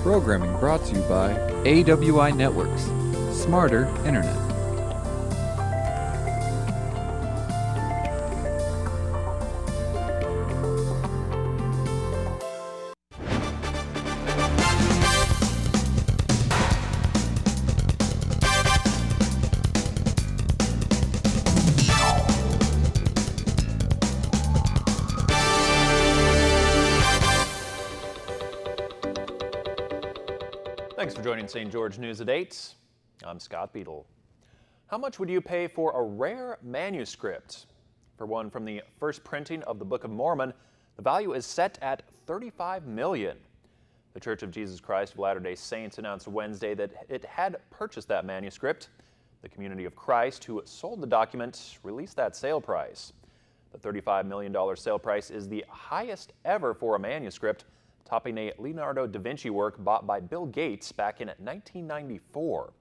Programming brought to you by AWI Networks, Smarter Internet. Thanks for joining St. George News at 8. I'm Scott Beadle. How much would you pay for a rare manuscript? For one from the first printing of the Book of Mormon, the value is set at $35 million. The Church of Jesus Christ of Latter-day Saints announced Wednesday that it had purchased that manuscript. The Community of Christ, who sold the document, released that sale price. The $35 million sale price is the highest ever for a manuscript, topping a Leonardo da Vinci work bought by Bill Gates back in 1994.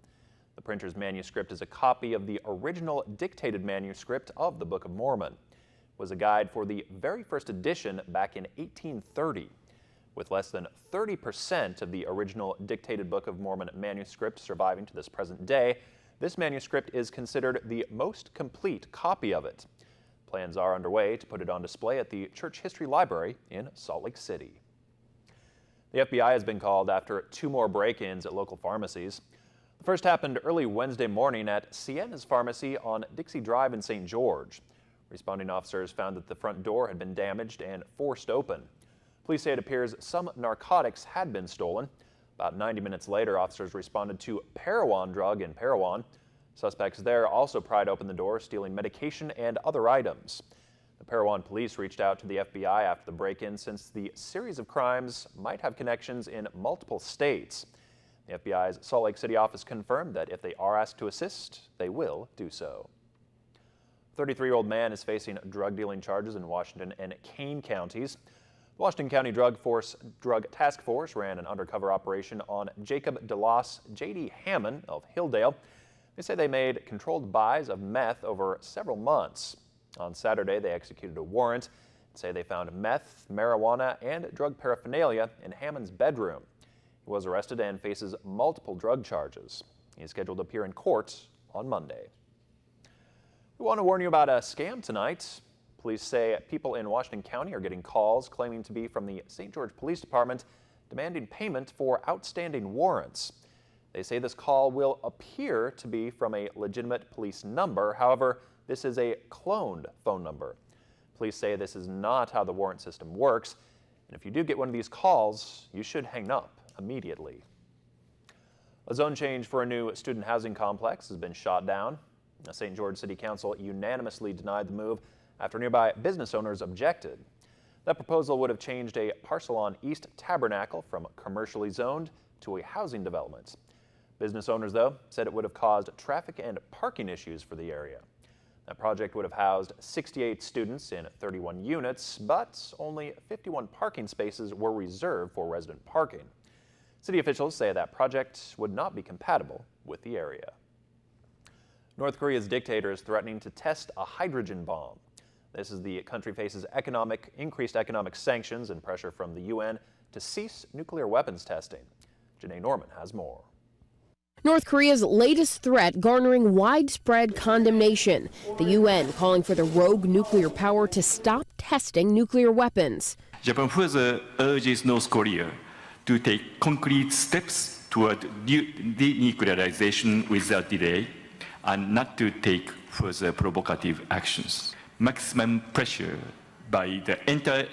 The printer's manuscript is a copy of the original dictated manuscript of the Book of Mormon. It was a guide for the very first edition back in 1830. With less than 30% of the original dictated Book of Mormon manuscript surviving to this present day, this manuscript is considered the most complete copy of it. Plans are underway to put it on display at the Church History Library in Salt Lake City. The FBI has been called after 2 more break-ins at local pharmacies. The first happened early Wednesday morning at Sienna's Pharmacy on Dixie Drive in St. George. Responding officers found that the front door had been damaged and forced open. Police say it appears some narcotics had been stolen. About 90 minutes later, officers responded to Parowan drug in Parowan. Suspects there also pried open the door, stealing medication and other items. The Parowan police reached out to the FBI after the break-in since the series of crimes might have connections in multiple states. The FBI's Salt Lake City office confirmed that if they are asked to assist, they will do so. A 33-year-old man is facing drug dealing charges in Washington and Kane counties. The Washington County Drug Task Force ran an undercover operation on Jacob DeLoss, J.D. Hammond of Hilldale. They say they made controlled buys of meth over several months. On Saturday, they executed a warrant and say they found meth, marijuana, and drug paraphernalia in Hammond's bedroom. He was arrested and faces multiple drug charges. He is scheduled to appear in court on Monday. We want to warn you about a scam tonight. Police say people in Washington County are getting calls claiming to be from the St. George Police Department demanding payment for outstanding warrants. They say this call will appear to be from a legitimate police number. However, this is a cloned phone number. Police say this is not how the warrant system works, and if you do get one of these calls, you should hang up immediately. A zone change for a new student housing complex has been shot down. The St. George City Council unanimously denied the move after nearby business owners objected. That proposal would have changed a parcel on East Tabernacle from commercially zoned to a housing development. Business owners, though, said it would have caused traffic and parking issues for the area. That project would have housed 68 students in 31 units, but only 51 parking spaces were reserved for resident parking. City officials say that project would not be compatible with the area. North Korea's dictator is threatening to test a hydrogen bomb. This as the country faces increased economic sanctions and pressure from the UN to cease nuclear weapons testing. Janae Norman has more. North Korea's latest threat garnering widespread condemnation. The UN calling for the rogue nuclear power to stop testing nuclear weapons. Japan further urges North Korea to take concrete steps toward denuclearization without delay and not to take further provocative actions. Maximum pressure by the entire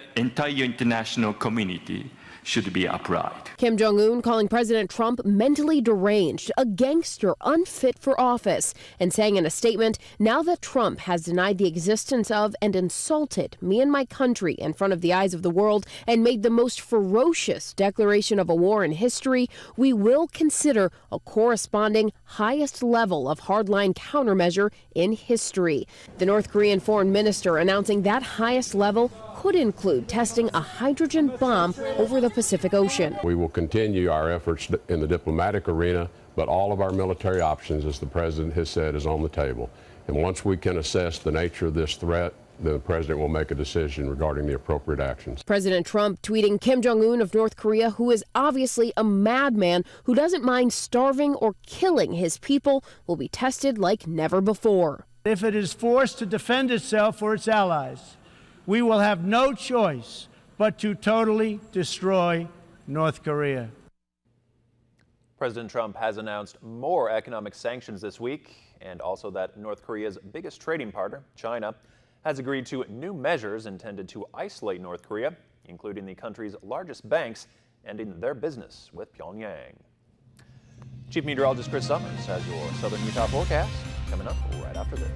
international community should be applied. Kim Jong-un calling President Trump mentally deranged, a gangster unfit for office, and saying in a statement, now that Trump has denied the existence of and insulted me and my country in front of the eyes of the world and made the most ferocious declaration of a war in history, we will consider a corresponding highest level of hardline countermeasure in history. The North Korean foreign minister announcing that highest level could include testing a hydrogen bomb over the Pacific Ocean. We will continue our efforts in the diplomatic arena, but all of our military options, as the president has said, is on the table. And once we can assess the nature of this threat, the president will make a decision regarding the appropriate actions. President Trump tweeting Kim Jong-un of North Korea, who is obviously a madman who doesn't mind starving or killing his people, will be tested like never before. If it is forced to defend itself or its allies, we will have no choice but to totally destroy North Korea. President Trump has announced more economic sanctions this week, and also that North Korea's biggest trading partner, China, has agreed to new measures intended to isolate North Korea, including the country's largest banks ending their business with Pyongyang. Chief Meteorologist Chris Summers has your Southern Utah forecast coming up right after this.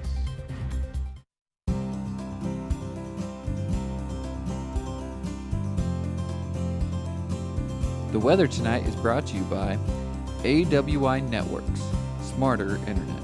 The weather tonight is brought to you by AWI Networks, smarter internet.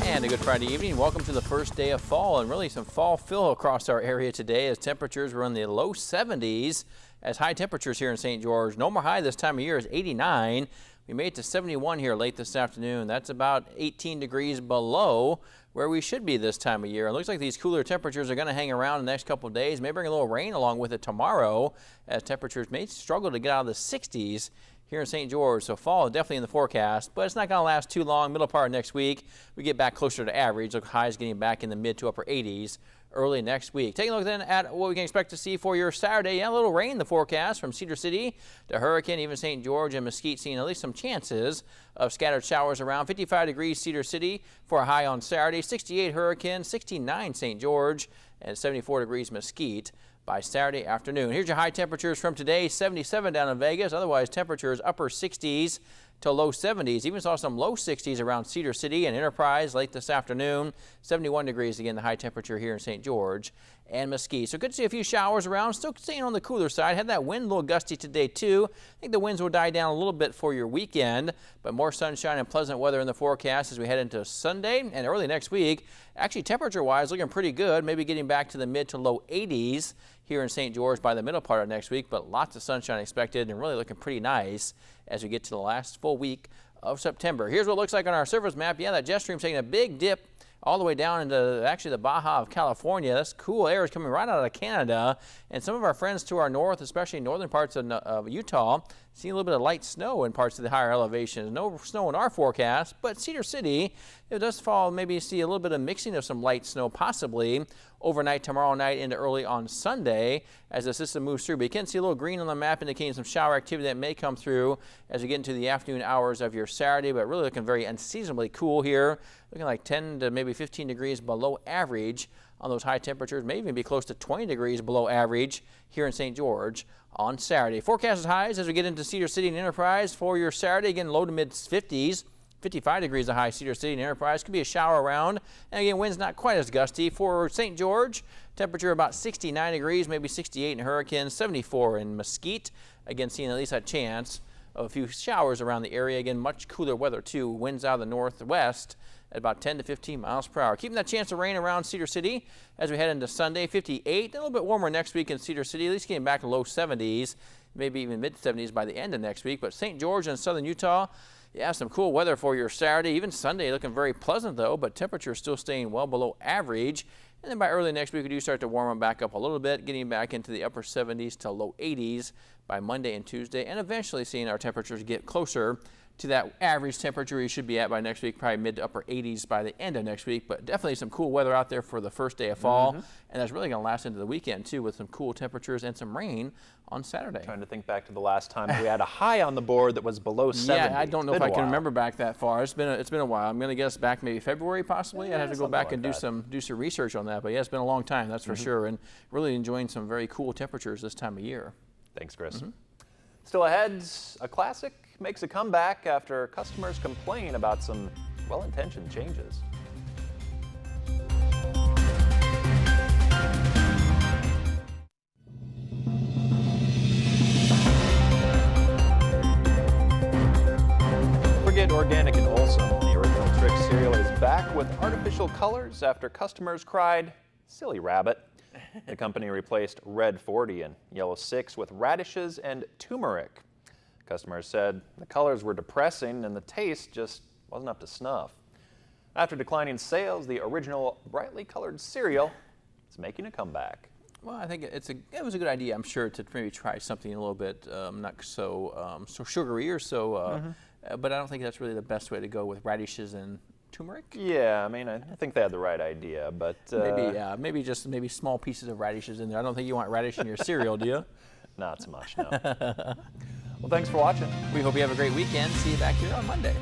And a good Friday evening. Welcome to the first day of fall, and really some fall feel across our area today as temperatures were in the low 70s as high temperatures here in St. George. No more high this time of year is 89. We made it to 71 here late this afternoon. That's about 18 degrees below where we should be this time of year. It looks like these cooler temperatures are going to hang around the next couple of days. May bring a little rain along with it tomorrow as temperatures may struggle to get out of the 60s here in St. George. So fall is definitely in the forecast, but it's not going to last too long. Middle part of next week, we get back closer to average. Look, highs getting back in the mid to upper 80s early next week. Taking a look then at what we can expect to see for your Saturday. Yeah, a little rain in the forecast from Cedar City to Hurricane, even St. George and Mesquite seeing at least some chances of scattered showers around. 55 degrees Cedar City for a high on Saturday, 68 Hurricane, 69 St. George, and 74 degrees Mesquite by Saturday afternoon. Here's your high temperatures from today. 77 down in Vegas. Otherwise, temperatures upper 60s to low 70s. Even saw some low 60s around Cedar City and Enterprise late this afternoon. 71 degrees again, the high temperature here in St. George and Mesquite. So good to see a few showers around. Still staying on the cooler side. Had that wind a little gusty today too. I think the winds will die down a little bit for your weekend, but more sunshine and pleasant weather in the forecast as we head into Sunday and early next week. Actually, temperature-wise, looking pretty good. Maybe getting back to the mid to low 80s here in St. George by the middle part of next week, but lots of sunshine expected and really looking pretty nice as we get to the last full week of September. Here's what it looks like on our surface map. Yeah, that jet stream's taking a big dip all the way down into actually the Baja of California. This cool air is coming right out of Canada, and some of our friends to our north, especially northern parts of Utah, see a little bit of light snow in parts of the higher elevations. No snow in our forecast, but Cedar City, it does fall, maybe see a little bit of mixing of some light snow possibly overnight tomorrow night into early on Sunday as the system moves through. But you can see a little green on the map indicating some shower activity that may come through as we get into the afternoon hours of your Saturday, but really looking very unseasonably cool here, looking like 10 to maybe 15 degrees below average on those high temperatures, may even be close to 20 degrees below average here in St. George on Saturday. Forecast highs as we get into Cedar City and Enterprise for your Saturday, again low to mid 50s. 55 degrees a high, Cedar City and Enterprise. Could be a shower around. And again, wind's not quite as gusty. For St. George, temperature about 69 degrees, maybe 68 in Hurricane, 74 in Mesquite. Again, seeing at least a chance of a few showers around the area. Again, much cooler weather too. Winds out of the northwest at about 10 to 15 miles per hour. Keeping that chance of rain around Cedar City as we head into Sunday. 58, a little bit warmer next week in Cedar City, at least getting back to low 70s, maybe even mid 70s by the end of next week. But St. George and southern Utah, yeah, some cool weather for your Saturday. Even Sunday looking very pleasant though, but temperatures still staying well below average. And then by early next week, we do start to warm them back up a little bit, getting back into the upper 70s to low 80s by Monday and Tuesday, and eventually seeing our temperatures get closer to that average temperature you should be at by next week, probably mid to upper 80s by the end of next week. But definitely some cool weather out there for the first day of fall, and that's really going to last into the weekend too, with some cool temperatures and some rain on Saturday. Trying to think back to the last time we had a high on the board that was below 70. Yeah, I don't know if I can remember back that far. It's been a while. I'm going to guess back maybe February possibly. Yeah, I'd have to go back like and do some research on that. But yeah, it's been a long time, that's for sure, and really enjoying some very cool temperatures this time of year. Thanks, Chris. Still ahead, a classic makes a comeback after customers complain about some well-intentioned changes. Forget organic and wholesome. The original Trix cereal is back with artificial colors after customers cried, "Silly rabbit." The company replaced red 40 and yellow 6 with radishes and turmeric. Customers said the colors were depressing and the taste just wasn't up to snuff. After declining sales, the original brightly colored cereal is making a comeback. Well, I think it was a good idea, I'm sure, to maybe try something a little bit not so sugary or so, but I don't think that's really the best way to go with radishes and turmeric. Yeah, I mean, I think they had the right idea, but maybe small pieces of radishes in there. I don't think you want radish in your cereal, do you? not so much, no. Well, thanks for watching. We hope you have a great weekend. See you back here on Monday.